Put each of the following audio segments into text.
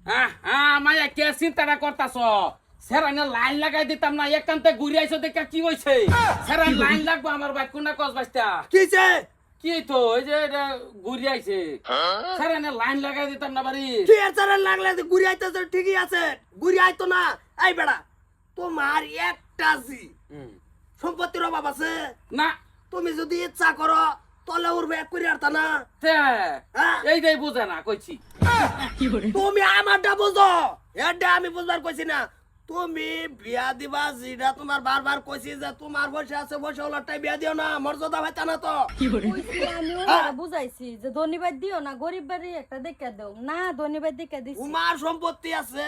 মায়া কে চিন্তাটা করতাছ সেরাইনা লাইন লাগাই দিতাম না একান্তে ঘুরে আইছো দেখা কি হইছে সেরাইন লাইন লাগবো আমার ভাই কোনা কস বাইস্তা কিছে কি তো ওই যে এটা ঘুরে আইছে সেরাইনা লাইন লাগাই দিতাম না বাড়ি কি আর চালান লাগলে ঘুরে আইতেছে ঠিকই আছে ঘুরে আইতো না এই বেড়া তোমার একটা জি সম্পত্তির অভাব আছে না তুমি যদি ইচ্ছা করো তলে উঠবে এক করে আরতা না তে হ্যাঁ? এইটাই বুঝে না কইছি তুমি আমারটা বুঝো এটা আমি বুঝবার কইছি না তুমি বিয়া দিবা যেটা তোমার বারবার কইছি যে তোমার বসে আছে বসে ওলাটাই বিয়া দিও না মর্যাদা হইতা না তো কইছি আমি ওনারা বুঝাইছি যে ধনীবাদ দিও না গরিব বাড়ি একটা দেখা দাও না ধনীবাদ দেখা দিছি তোমার সম্পত্তি আছে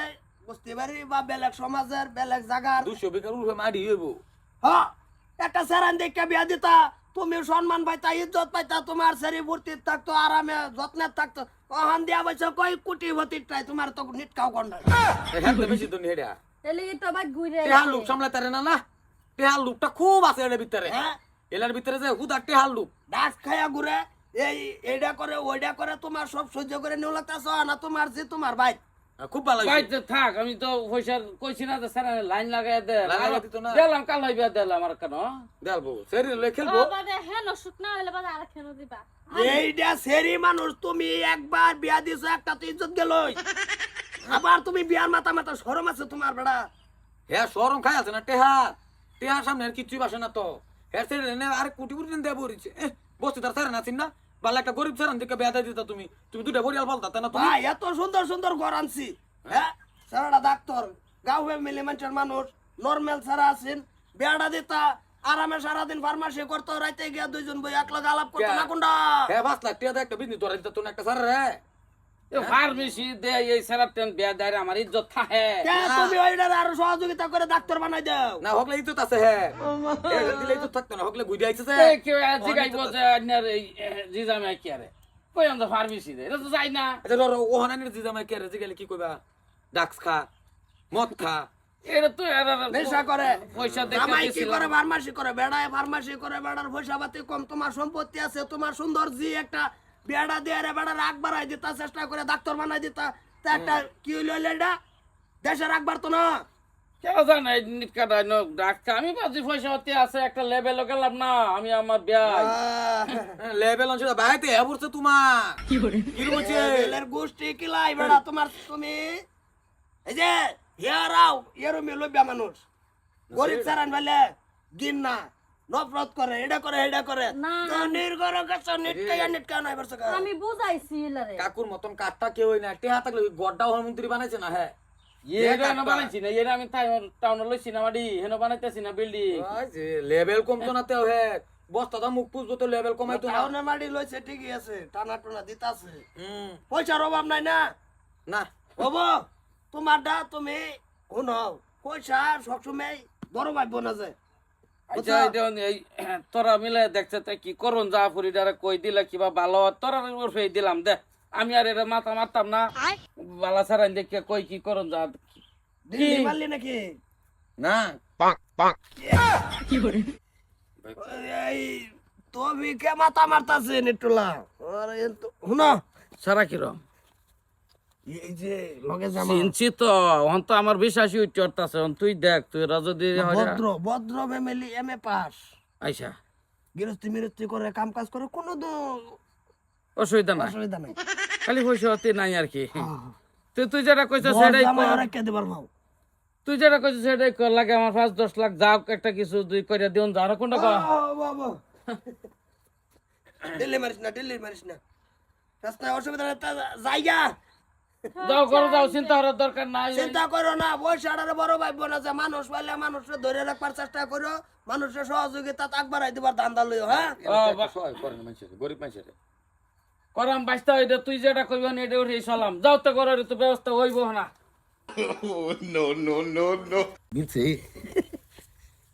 বুঝতে পারি বা বেলেগ সমাজের বেলেগ জায়গার 200 বিঘার উঠে মারি হইব হ্যাঁ একটা সারান দেখে বিয়া দিতা তুমি সম্মান পাইতা ইজ্জত পাইতা তোমার শরীর ভর্তি থাকতো আরামে যত্নে থাকতো ওহান দিয়া বলছো কই কুটি ভতিটাই তোমার তো নিটকাও কন্ডা হ্যাঁ তো বেশি তো নেড়া এলে তো আবার ঘুরে টেহার লোক সামলাইতারে না না টেহার লোকটা খুব আছে এর ভিতরে হ্যাঁ এলার ভিতরে যে হুদা টেহার লোক ডাস খায়া ঘুরে এইটা করে ওইটা করে তোমার সব সহ্য করে নিউ লাগতাছ না তোমার যে তোমার ভাই খুব ভালো হইছে থাক আমি তো পয়সা কইছি না যে স্যার লাইন লাগাই দে লাগাই দিত না দিলাম কাল হইবে দিলাম আমার কেন দেলবো সেরি লই খেলবো বাবা হেন অসুখ না হইলে বাবা আর কেন দিবা এইটা সেরি মানুষ তুমি একবার বিয়া দিছো একটা তো ইজ্জত গেলই আবার তুমি বিয়ার মাথা মাথা শরম আছে তোমার বেড়া হ্যাঁ শরম খাই আছে না টেহার সামনে আর কিছুই বাসে না তো হ্যাঁ সেরি নে আর কোটি কোটি দেব বরিছে বসতে তার স্যার নাছিন না বালা একটা গরিব স্যার দিকে বেয়া দিতা তুমি দুটা বরিয়াল বলতা না তুমি ভাই এত সুন্দর সুন্দর ঘর আনছি হ্যাঁ সারাটা ডাক্তার গাঁও মিলে মানুষের মানুষ নর্মাল সারা আছেন বেড়া দিতা আরামে সারাদিন ফার্মাসি করতো রাইতে গিয়া দুইজন বই এক লাখ আলাপ করতো না কোনটা হ্যাঁ 5 লাখ টাকা একটা বিজনেস তোরা দিতা তো একটা স্যার রে ফার্মেসি দে এই স্যার টেন বেয়া দেয় আমার ইজ্জত থাকে তুমি ওইটার আরো সহযোগিতা করে ডাক্তার বানাই দাও না হকলে ইজ্জত আছে হ্যাঁ দিলে ইজ্জত থাকতো না হকলে গুইডি আইছে যে কেউ জিগাইব যে আন্নার এই জিজামাই কি আরে কই আমরা ফার্মেসি দে এটা তো যাই না এটা র ওহানানির জিজামাই কি আরে জিগাইলে কি কইবা ডাক্স খা মদ খা এটা তো নেশা করে পয়সা জামাই দেখতে কি করে ফার্মাসি করে বেড়ায় ফার্মাসি করে বেড়ার পয়সা পাতি কম তোমার সম্পত্তি আছে তোমার সুন্দর জি একটা বেড়া দিয়ে রে বেড়া রাগ বাড়াই দিতা চেষ্টা করে ডাক্তার বানাই দিতা তা একটা কি হইলো এটা দেশে রাখ পারতো না কেউ জানে নিটকাটা ডাক্তার আমি বাজি পয়সা হতে আছে একটা লেভেল গেলাম না আমি আমার বিয়াই লেভেল অঞ্চল বাইতে এবছর তোমার কি করে কি বলছে লেভেলের গোষ্ঠী কিলাই বেড়া তোমার তুমি এই যে হেরাও এর মেলবিয়া মানুষ গরিব সারান বলে দিন না নফরত করে এটা করে তো নির্গর কাছে নিটকা নাই বর্ষ আমি বুঝাইছি এলারে কাকুর মতন কাটটা কেউ না টেহা থাকলে গড্ডা মন্ত্রী বানাইছে না হ্যাঁ এটা না বানাইছি না এর আমি টাউনে লইছি না মাডি হেন বানাইতেছি না বিল্ডিং ওই যে লেভেল কমতো না তেও হে বস্তাটা মুখ পুজবো তো লেভেল কমাইতো না টাউনে মাডি লইছে ঠিকই আছে টানা টানা দিতাছে পয়সার অভাব নাই না না বাবা তোমারটা তুমি শুনো পয়সা সবসময় বড় ভাই বোনা যায় আচ্ছা এই তোরা মিলে দেখছে তাই কি করুন যা ফুরিডারে কই দিলে কিবা ভালো তোরা উঠে দিলাম দে আমি আর এটা মাথা মারতাম না বালা সারাই দেখে কই কি করুন যা দিল্লি মারলি নাকি না কি করে এই তুমি কে মাথা মারতাছে নেটুলা আরে শুনো সারা কিরম এই যে লগে জামা চিনছি তো অন তো আমার বিশ্বাসই উঠতেছে তুই দেখ তুই রাজদি ভদ্র ফ্যামিলি এমএ পাস আইসা গৃহস্থী মিরস্তি করে কাম কাজ করে কোনো অসুবিধা নাই খালি পয়সা হতে নাই আর কি তুই যেটা কইছিস সেটাই তুই যেটা কইছিস সেটাই কর লাগে আমার 5-10 লাখ যাও একটা কিছু দুই করে দিন যা আর কোনটা কর বাবা দিল্লি মারিস না রাস্তায় অসুবিধা নেই জায়গা যাও চিন্তা করার দরকার নাই চিন্তা করো না পয়সাটারে বড় ভাই বোনা যে মানুষ পাইলে মানুষকে ধরে রাখবার চেষ্টা করো মানুষের সহযোগিতা তাক বাড়াই দিবার ধান্দা লইও হ্যাঁ গরিব মানুষের করাম বাঁচতে হইতে তুই যেটা কইব না এটা উঠে চলাম যাও তো করার তো ব্যবস্থা হইব না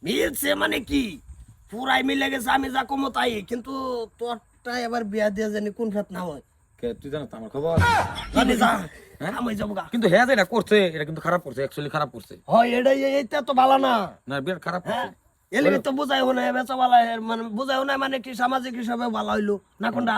মিলছে মানে কি পুরাই মিলে গেছে আমি যা কমো তাই কিন্তু তোরটা এবার বিয়া দিয়ে জানি কোন ফেত না হয় তুই জানো আমার খবর জানি যা আমি যাবো কিন্তু হ্যাঁ যেটা করছে এটা কিন্তু খারাপ করছে অ্যাকচুয়ালি খারাপ করছে হয় এইটা তো ভালো না না বিরাট খারাপ করছে এলে তো বুঝাই হো না বেচা ভালো মানে বুঝাই হো না মানে কি সামাজিক হিসাবে ভালো হইলো না কোনটা